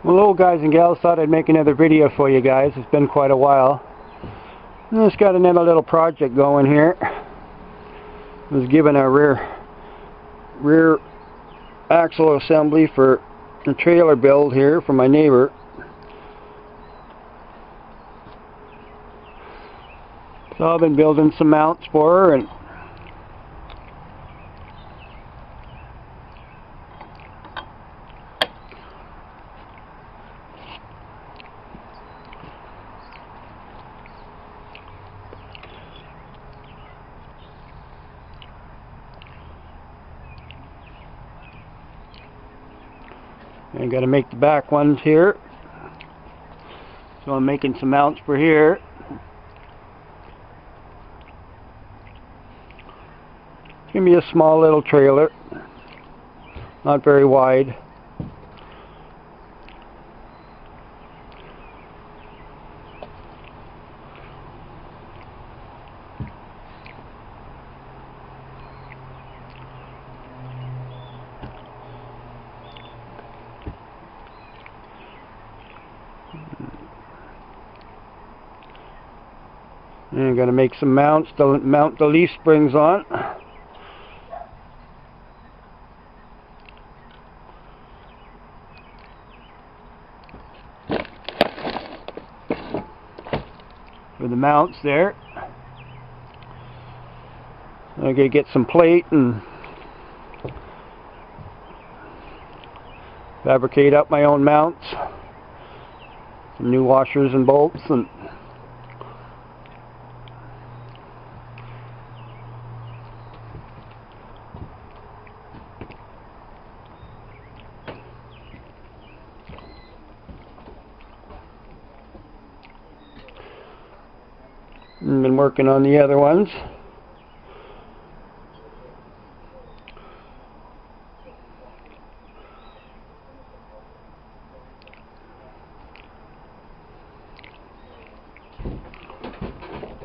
Hello guys and gals, thought I'd make another video for you guys. It's been quite a while. I just got another little project going here. I was given a rear axle assembly for a trailer build here for my neighbor. So I've been building some mounts for her, and I got to make the back ones here, so I'm making some mounts for here. It's going to be a small little trailer, not very wide. And I'm going to make some mounts to mount the leaf springs on. For the mounts there. I'm going to get some plate and fabricate up my own mounts. Some new washers and bolts and been working on the other ones.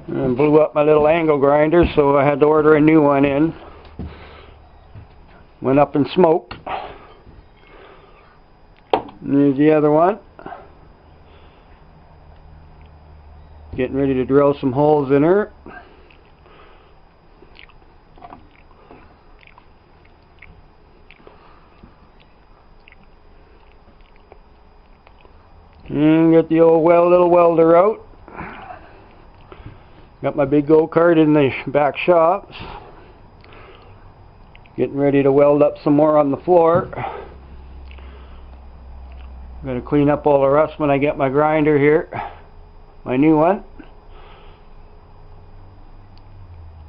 And blew up my little angle grinder, so I had to order a new one in. Went up in smoke. And there's the other one. Getting ready to drill some holes in her. And get the old little welder out. Got my big go-kart in the back shops. Getting ready to weld up some more on the floor. I'm going to clean up all the rust when I get my grinder here. My new one.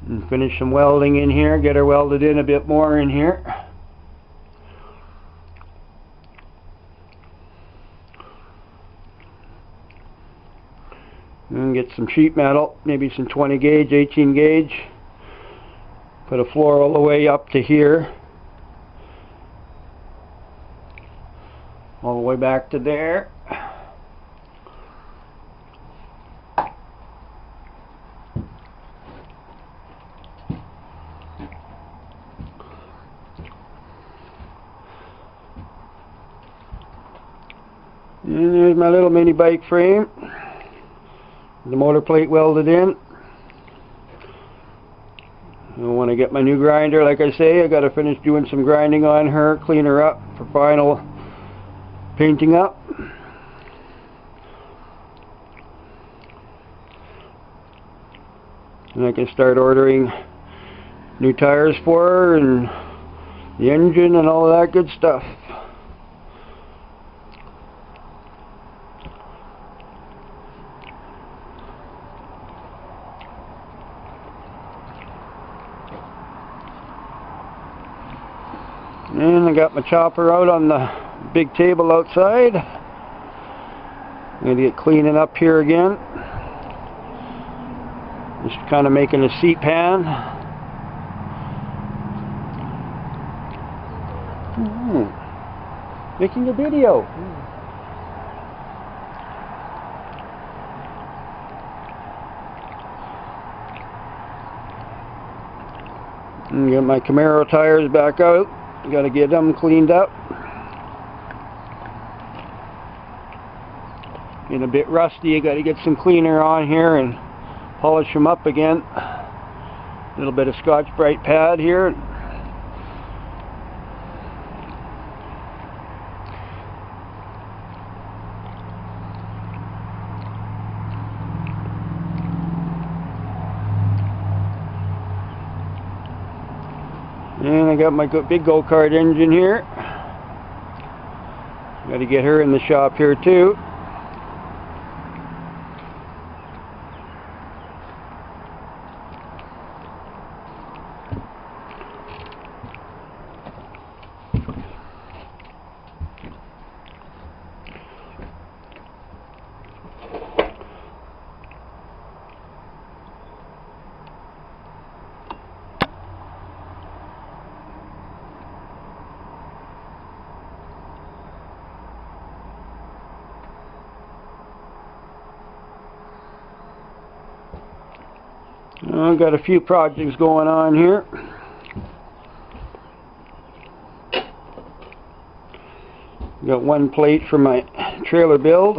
And finish some welding in here. Get her welded in a bit more in here. And get some sheet metal, maybe some 20 gauge, 18 gauge. Put a floor all the way up to here. All the way back to there. And there's my little mini bike frame. The motor plate welded in. And when I get my new grinder, like I say, I got to finish doing some grinding on her, clean her up for final painting up. And I can start ordering new tires for her and the engine and all of that good stuff. And I got my chopper out on the big table outside. I'm going to get cleaning up here again. Just kind of making a seat pan. Making a video. And get my Camaro tires back out. Got to get them cleaned up. Getting a bit rusty. I got to get some cleaner on here and polish them up again. A little bit of Scotch-Brite pad here. And I got my big go-kart engine here. Got to get her in the shop here too. I've got a few projects going on here. Got one plate for my trailer build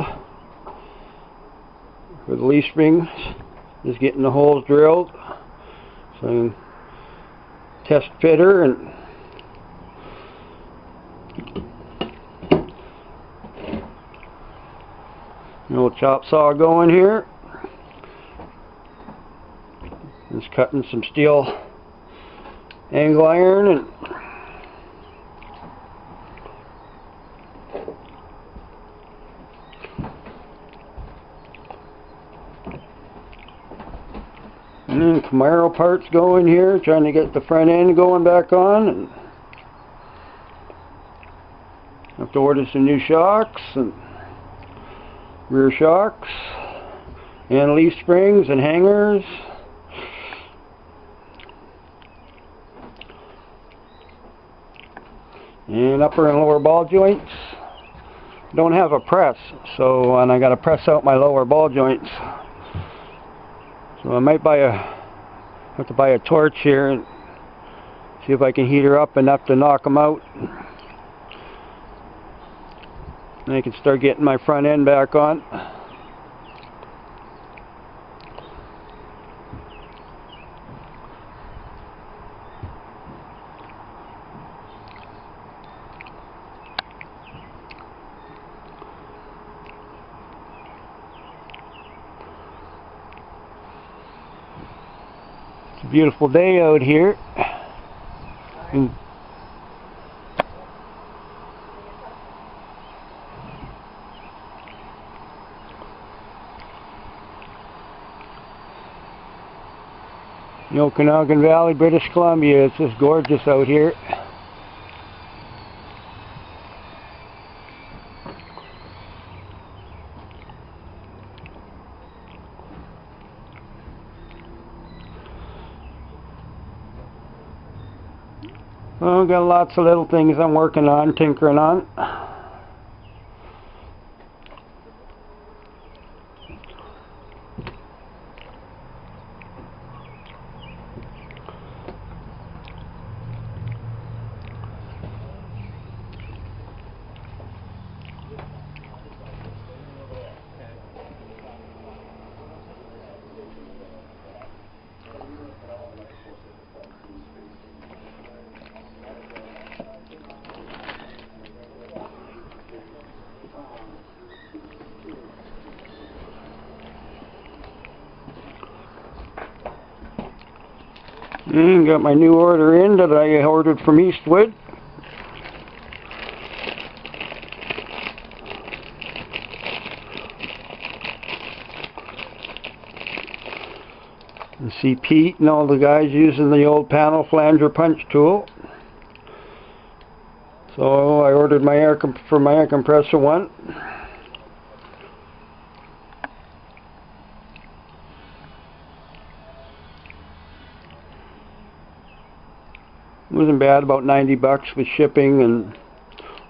for the leaf springs. Just getting the holes drilled so I can test fit her, and an old chop saw going here. Just cutting some steel angle iron and then Camaro parts going here, trying to get the front end going back on, and have to order some new shocks and rear shocks and leaf springs and hangers. And upper and lower ball joints. Don't have a press, and I got to press out my lower ball joints. So I might have to buy a torch here and see if I can heat her up enough to knock them out. And I can start getting my front end back on. It's a beautiful day out here. And in Okanagan Valley, British Columbia. It's just gorgeous out here. Well, I've got lots of little things I'm working on, tinkering on. And got my new order in that I ordered from Eastwood. You see Pete and all the guys using the old panel flanger punch tool. So I ordered my air compressor one. Wasn't bad, about 90 bucks with shipping and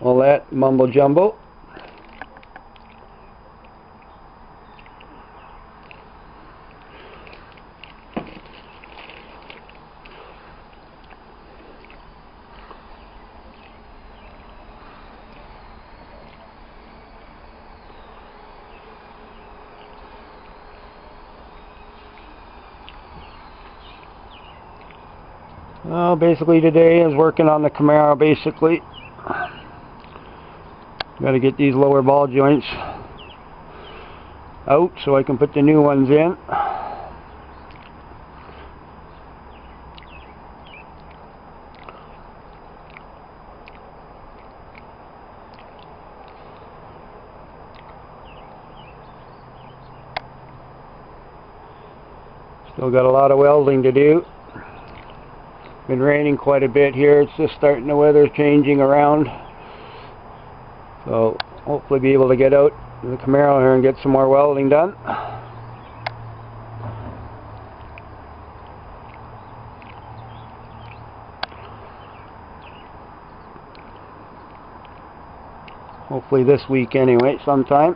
all that mumbo jumbo. Well, basically today is working on the Camaro. Basically, got to get these lower ball joints out so I can put the new ones in. Still got a lot of welding to do. Been raining quite a bit here. It's just starting, the weather's changing around. So hopefully be able to get out to the Camaro here and get some more welding done. Hopefully this week anyway, sometime.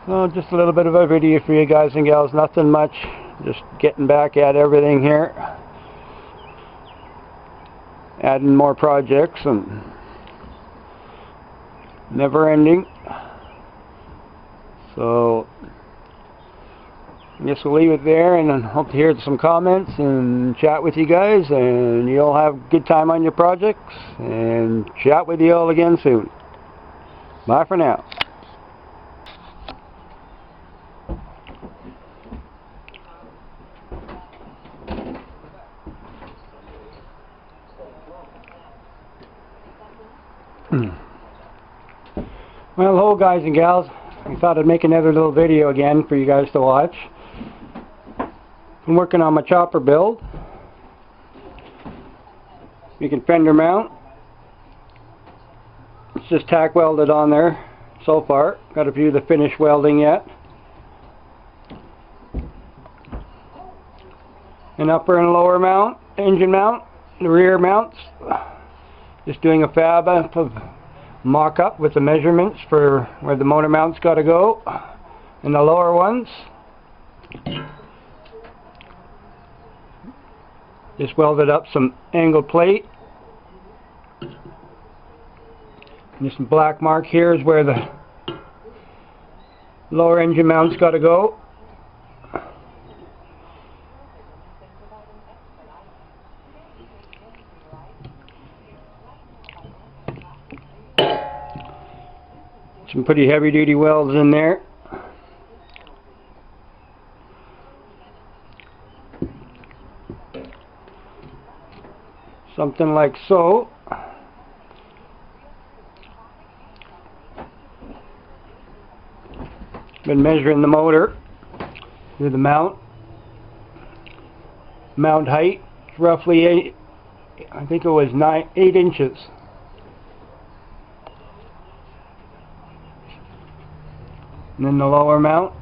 So just a little bit of a video for you guys and gals, nothing much, just getting back at everything here, adding more projects and never ending. So I guess we'll leave it there, and I hope to hear some comments and chat with you guys, and you'll have a good time on your projects, and chat with you all again soon. Bye for now. Well, hello guys and gals. I thought I'd make another little video again for you guys to watch. I'm working on my chopper build. You can fender mount. It's just tack welded on there so far. Got to view the finish welding yet. An upper and lower mount, engine mount, the rear mounts. Just doing a fab up of mock-up with the measurements for where the motor mount's got to go, and the lower ones. Just welded up some angled plate. And this black mark here is where the lower engine mount's got to go. Some pretty heavy duty welds in there. Something like so. Been measuring the motor with the mount. Mount height, roughly 8, I think it was 8 inches. And then the lower mount.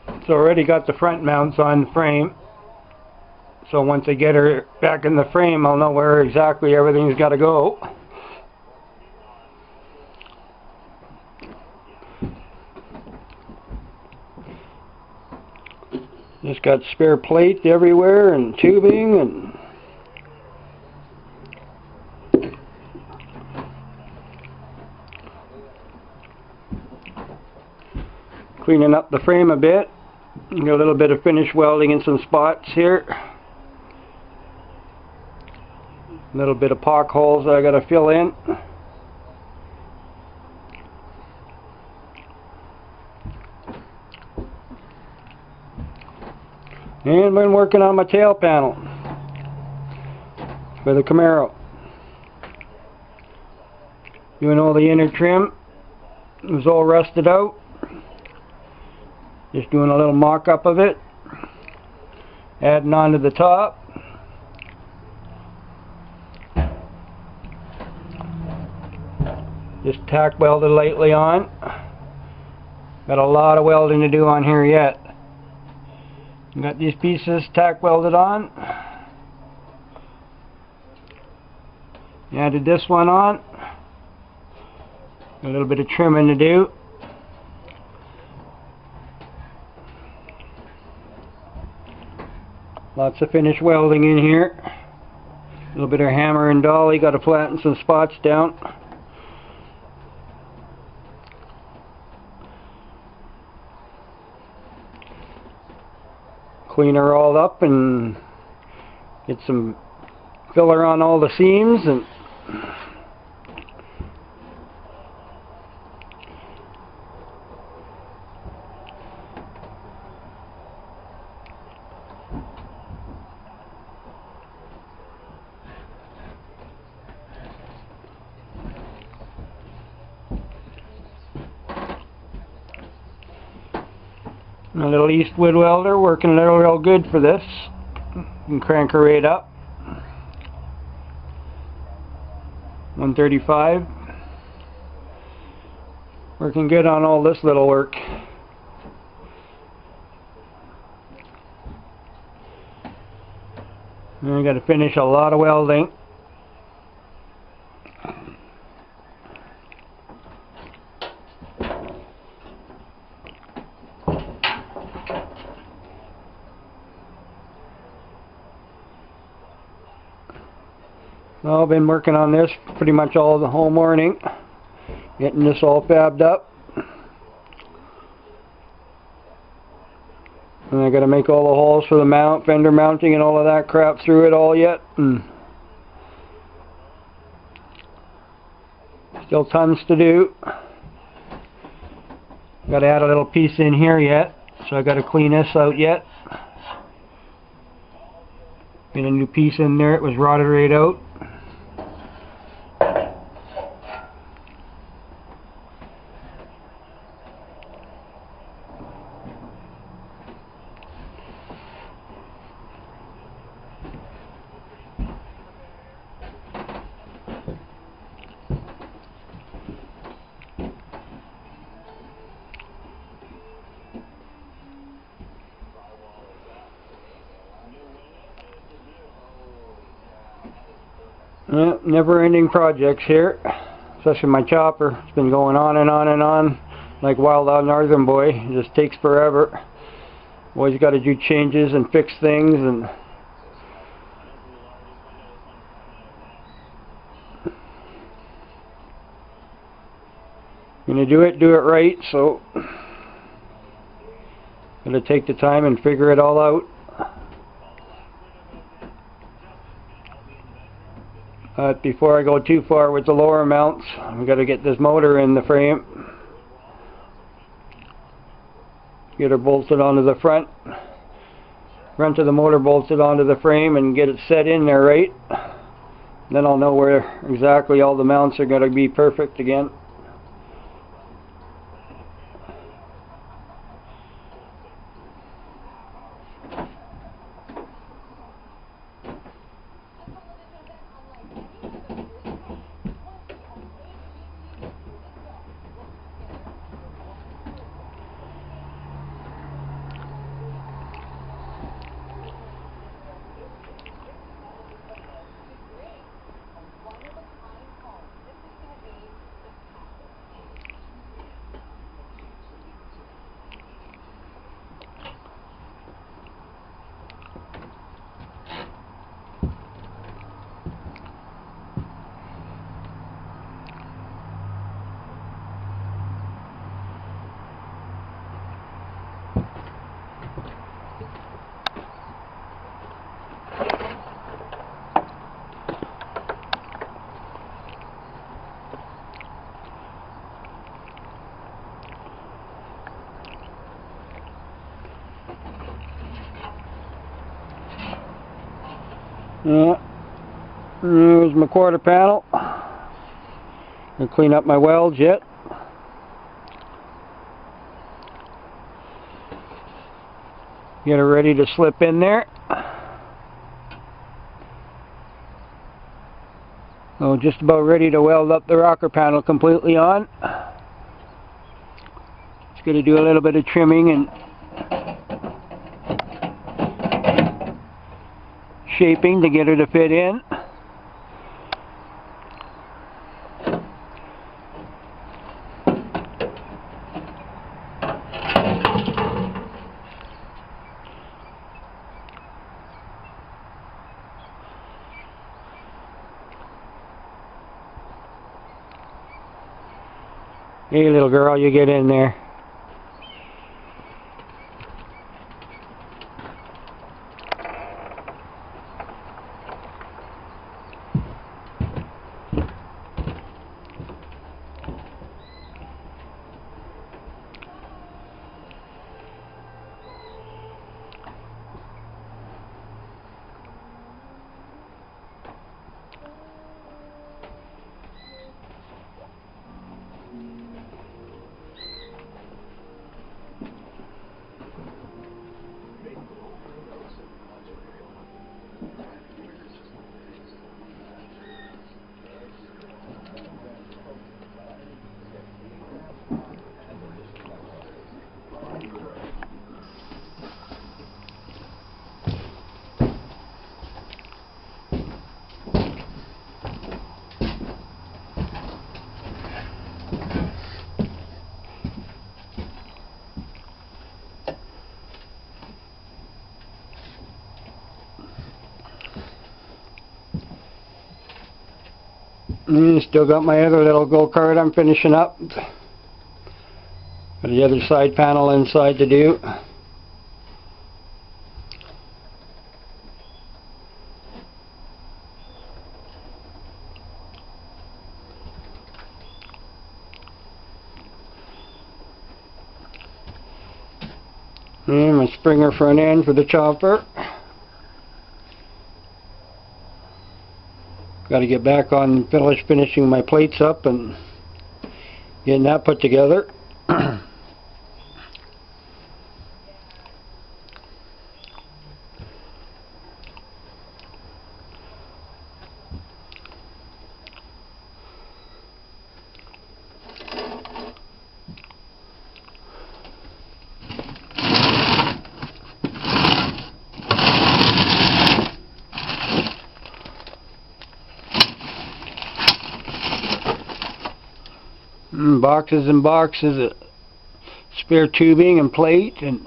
It's already got the front mounts on the frame. So once I get her back in the frame, I'll know where exactly everything's got to go. Just got spare plate everywhere and tubing and cleaning up the frame a bit. Got a little bit of finish welding in some spots here. A little bit of pock holes that I got to fill in. And been working on my tail panel for the Camaro. Doing all the inner trim. It was all rusted out. Just doing a little mock-up of it. Adding on to the top. Just tack welded lightly on. Got a lot of welding to do on here yet. Got these pieces tack welded on. Added this one on. A little bit of trimming to do. Lots of finish welding in here. A little bit of hammer and dolly. Got to flatten some spots down. Clean her all up and get some filler on all the seams and a little Eastwood welder working a little real good for this. You can crank her right up. 135. Working good on all this little work. And I got to finish a lot of welding. Well, I've been working on this pretty much all the whole morning, getting this all fabbed up. And I got to make all the holes for the mount, fender mounting and all of that crap through it all yet. And still tons to do. Got to add a little piece in here yet, so I got to clean this out yet. Get a new piece in there, it was rotted right out. Yeah, never-ending projects here, especially my chopper. It's been going on and on and on, like Wild Out Northern Boy. It just takes forever. Always got to do changes and fix things, and you're gonna do it right. So, gotta take the time and figure it all out. Before I go too far with the lower mounts, we got to get this motor in the frame. Get her bolted onto the front of the motor bolted onto the frame and get it set in there right. Then I'll know where exactly all the mounts are going to be perfect again. Yeah, there's my quarter panel. I'll clean up my welds yet. Get her ready to slip in there. So just about ready to weld up the rocker panel completely on. Just going to do a little bit of trimming and shaping to get her to fit in. Hey little girl, you get in there. Still got my other little go-kart I'm finishing up. Got the other side panel inside to do. And my Springer front end for the chopper. Got to get back on finishing my plates up and getting that put together. Boxes and boxes of spare tubing and plate and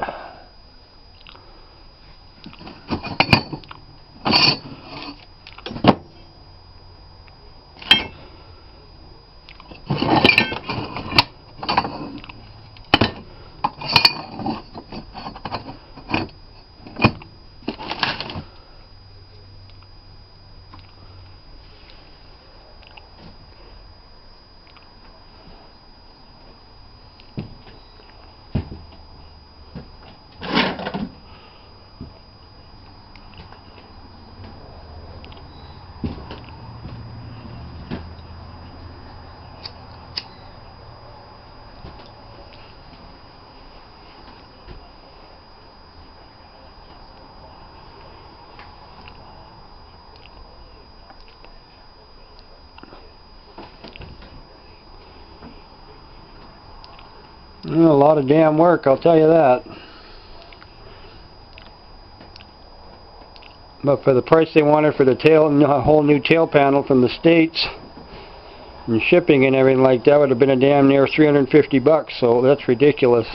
a lot of damn work, I'll tell you that. But for the price they wanted for the tail, a whole new tail panel from the States, and shipping and everything like that, would have been a damn near 350 bucks, so that's ridiculous.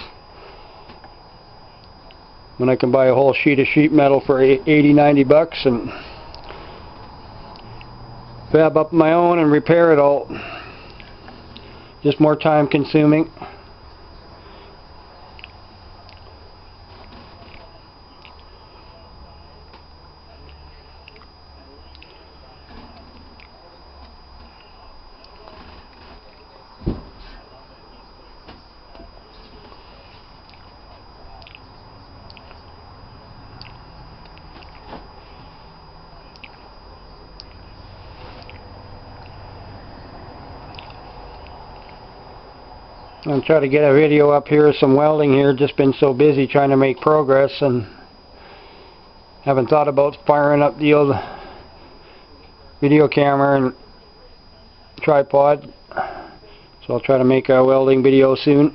When I can buy a whole sheet of sheet metal for 80, 90 bucks and fab up my own and repair it all. Just more time consuming. I'll try to get a video up here of some welding here. Just been so busy trying to make progress and haven't thought about firing up the old video camera and tripod. So I'll try to make a welding video soon.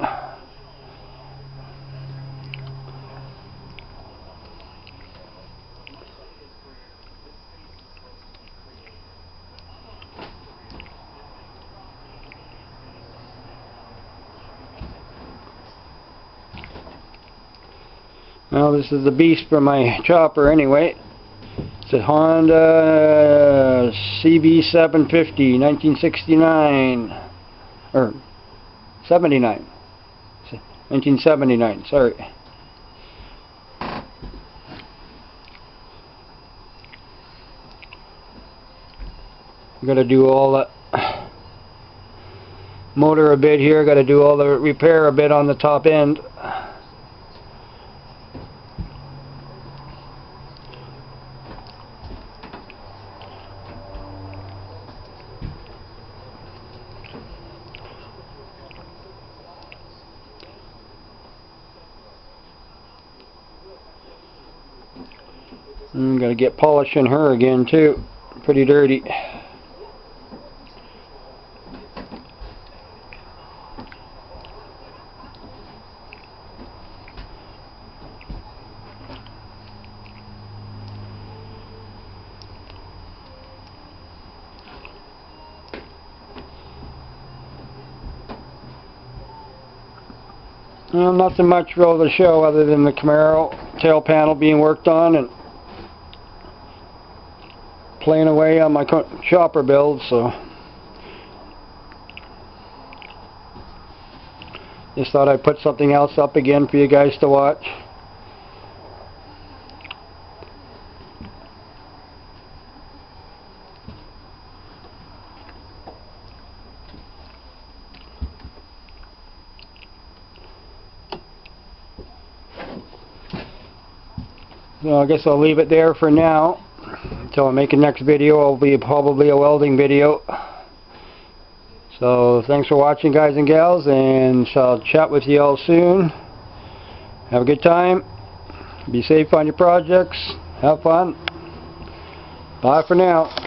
Well, this is the beast for my chopper anyway. It's a Honda CB750 1969 or 79. 1979, sorry. Got to do all the motor a bit here. Got to do all the repair a bit on the top end. Got to get polishing her again too. Pretty dirty. Well, nothing much really to show other than the Camaro tail panel being worked on and playing away on my chopper build, so just thought I'd put something else up again for you guys to watch. So I guess I'll leave it there for now. Until I make the next video, it'll be probably a welding video. So thanks for watching, guys and gals, and I'll chat with you all soon. Have a good time. Be safe on your projects. Have fun. Bye for now.